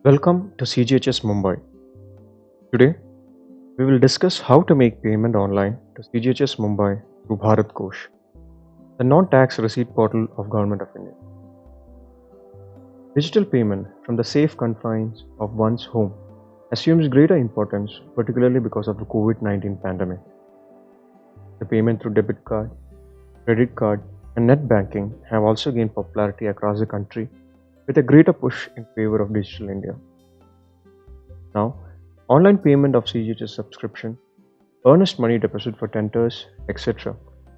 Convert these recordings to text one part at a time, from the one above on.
Welcome to CGHS Mumbai. Today, we will discuss how to make payment online to CGHS Mumbai through Bharatkosh, the non-tax receipt portal of Government of India. Digital payment from the safe confines of one's home assumes greater importance, particularly because of the COVID-19 pandemic. The payment through debit card, credit card, and net banking have also gained popularity across the country with a greater push in favor of digital India. Now, online payment of CGHS subscription, earnest money deposit for tenders, etc.,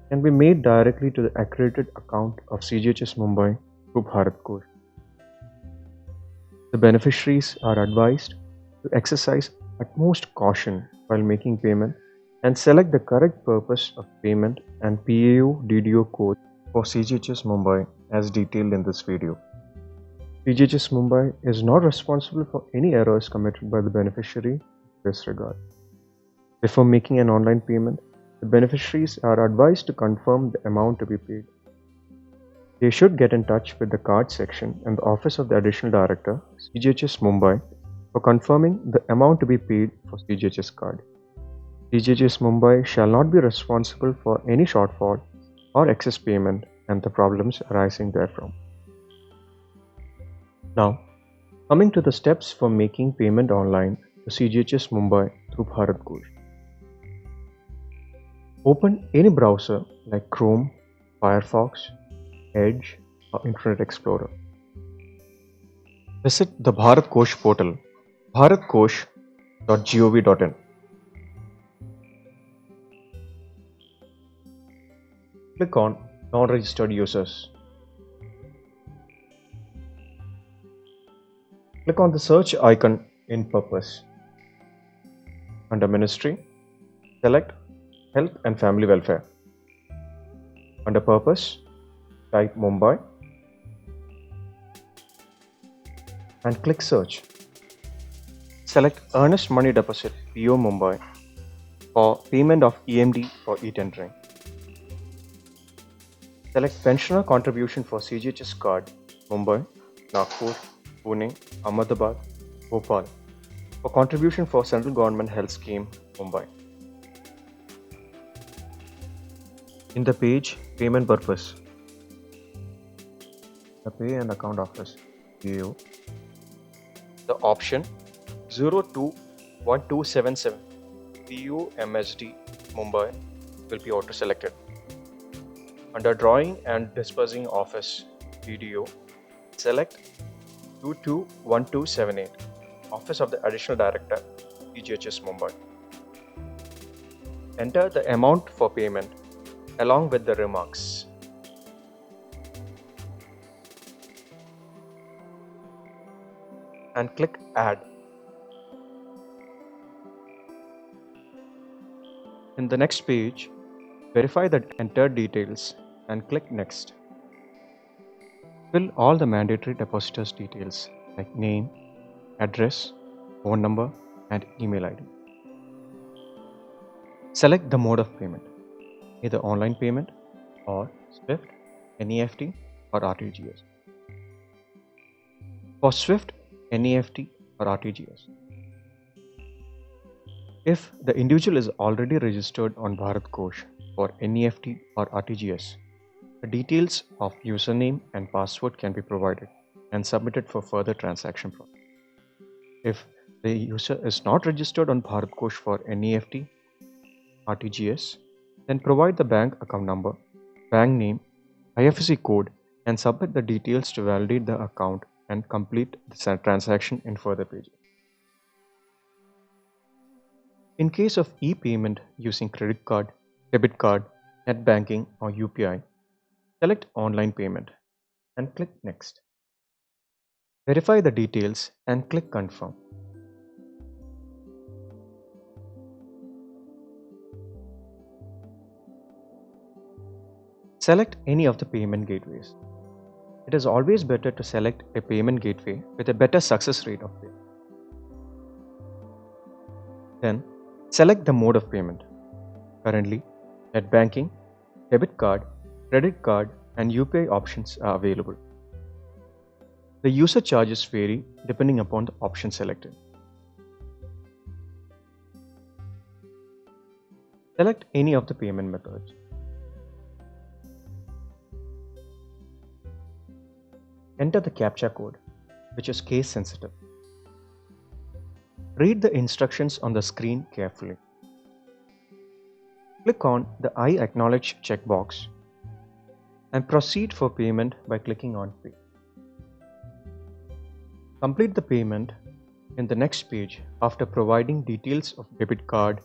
can be made directly to the accredited account of CGHS Mumbai through Bharatkosh. The beneficiaries are advised to exercise utmost caution while making payment and select the correct purpose of payment and PAO DDO code for CGHS Mumbai as detailed in this video. CGHS Mumbai is not responsible for any errors committed by the beneficiary in this regard. Before making an online payment, the beneficiaries are advised to confirm the amount to be paid. They should get in touch with the card section and the office of the Additional Director, CGHS Mumbai, for confirming the amount to be paid for CGHS card. CGHS Mumbai shall not be responsible for any shortfall or excess payment and the problems arising therefrom. Now, coming to the steps for making payment online to CGHS Mumbai through Bharatkosh. Open any browser like Chrome, Firefox, Edge, or Internet Explorer. Visit the Bharatkosh portal, bharatkosh.gov.in. Click on Non-Registered Users. Click on the search icon in Purpose. Under Ministry, select Health and Family Welfare. Under Purpose, type Mumbai and click Search. Select Earnest Money Deposit PO Mumbai for payment of EMD for e-tendering. Select Pensioner Contribution for CGHS Card Mumbai, Nagpur, Pune, Ahmedabad, Bhopal for contribution for Central Government Health Scheme, Mumbai. In the page Payment Purpose, the Pay and Account Office PAO, the option 021277 PUMSD Mumbai will be auto-selected. Under Drawing and Disbursing Office DDO, select 221278 Office of the Additional Director, CGHS Mumbai. Enter the amount for payment along with the remarks. And click Add. In the next page, verify the entered details and click Next. Fill all the mandatory depositors' details like name, address, phone number, and email ID. Select the mode of payment, either online payment or SWIFT, NEFT, or RTGS. For SWIFT, NEFT, or RTGS, if the individual is already registered on Bharatkosh for NEFT or RTGS, the details of username and password can be provided and submitted for further transaction process. If the user is not registered on Bharatkosh for NEFT, RTGS, then provide the bank account number, bank name, IFSC code, and submit the details to validate the account and complete the transaction in further pages. In case of e-payment using credit card, debit card, net banking, or UPI, select Online Payment and click Next. Verify the details and click Confirm. Select any of the payment gateways. It is always better to select a payment gateway with a better success rate of payment. Then, select the mode of payment. Currently, net banking, debit card, credit card, and UPI options are available. The user charges vary depending upon the option selected. Select any of the payment methods. Enter the CAPTCHA code, which is case sensitive. Read the instructions on the screen carefully. Click on the I acknowledge checkbox and proceed for payment by clicking on Pay. Complete the payment in the next page after providing details of debit card,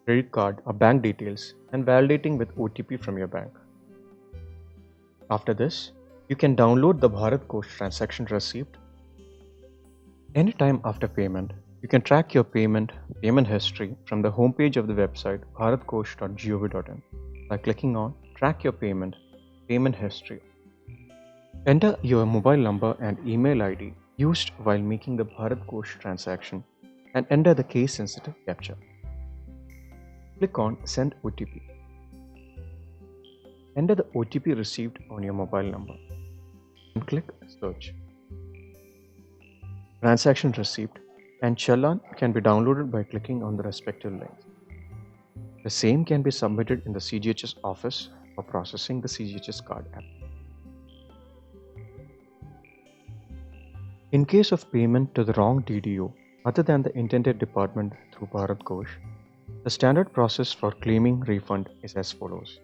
credit card or bank details and validating with OTP from your bank. After this, you can download the Bharatkosh transaction receipt. Anytime after payment, you can track your payment history from the homepage of the website bharatkosh.gov.in by clicking on Track Your Payment History. Enter your mobile number and email ID used while making the Bharatkosh transaction and enter the case-sensitive CAPTCHA. Click on Send OTP. Enter the OTP received on your mobile number and click Search. Transaction receipt and challan can be downloaded by clicking on the respective links. The same can be submitted in the CGHS office for processing the CGHS card app. In case of payment to the wrong DDO other than the intended department through Bharatkosh, the standard process for claiming refund is as follows.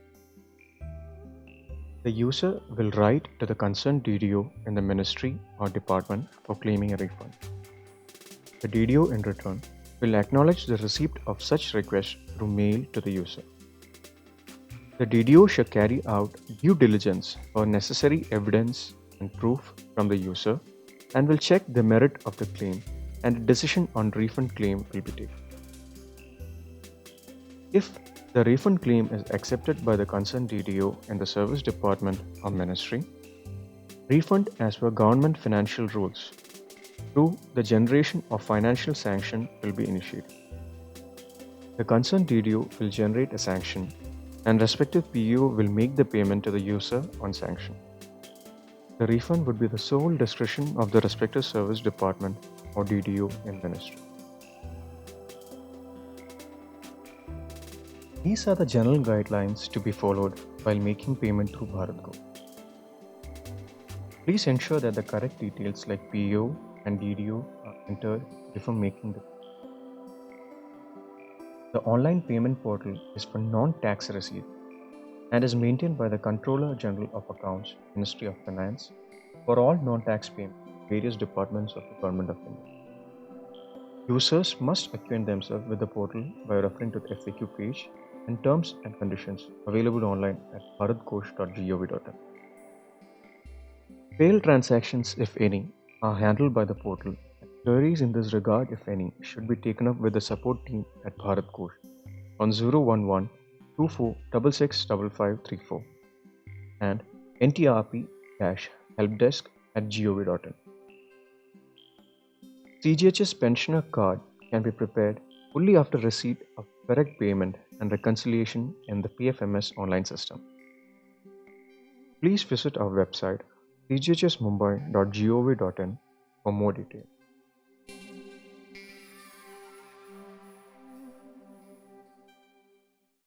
The user will write to the concerned DDO in the ministry or department for claiming a refund. The DDO in return will acknowledge the receipt of such request through mail to the user. The DDO shall carry out due diligence for necessary evidence and proof from the user and will check the merit of the claim, and a decision on refund claim will be taken. If the refund claim is accepted by the concerned DDO in the service department or ministry, refund as per government financial rules through the generation of financial sanction will be initiated. The concerned DDO will generate a sanction and respective PO will make the payment to the user on sanction. The refund would be the sole discretion of the respective service department or DDO in ministry. These are the general guidelines to be followed while making payment through Bharatkosh. Please ensure that the correct details like PO and DDO are entered before making the payment. The online payment portal is for non-tax receipts and is maintained by the Controller General of Accounts, Ministry of Finance, for all non-tax payments in various departments of the Government of India. Users must acquaint themselves with the portal by referring to the FAQ page and terms and conditions available online at bharatkosh.gov.in. Failed transactions, if any, are handled by the portal. Queries in this regard, if any, should be taken up with the support team at Bharatkosh on 011 24 665534 and ntrp-helpdesk@gov.in. CGHS pensioner card can be prepared only after receipt of correct payment and reconciliation in the PFMS online system. Please visit our website cghsmumbai.gov.in for more details.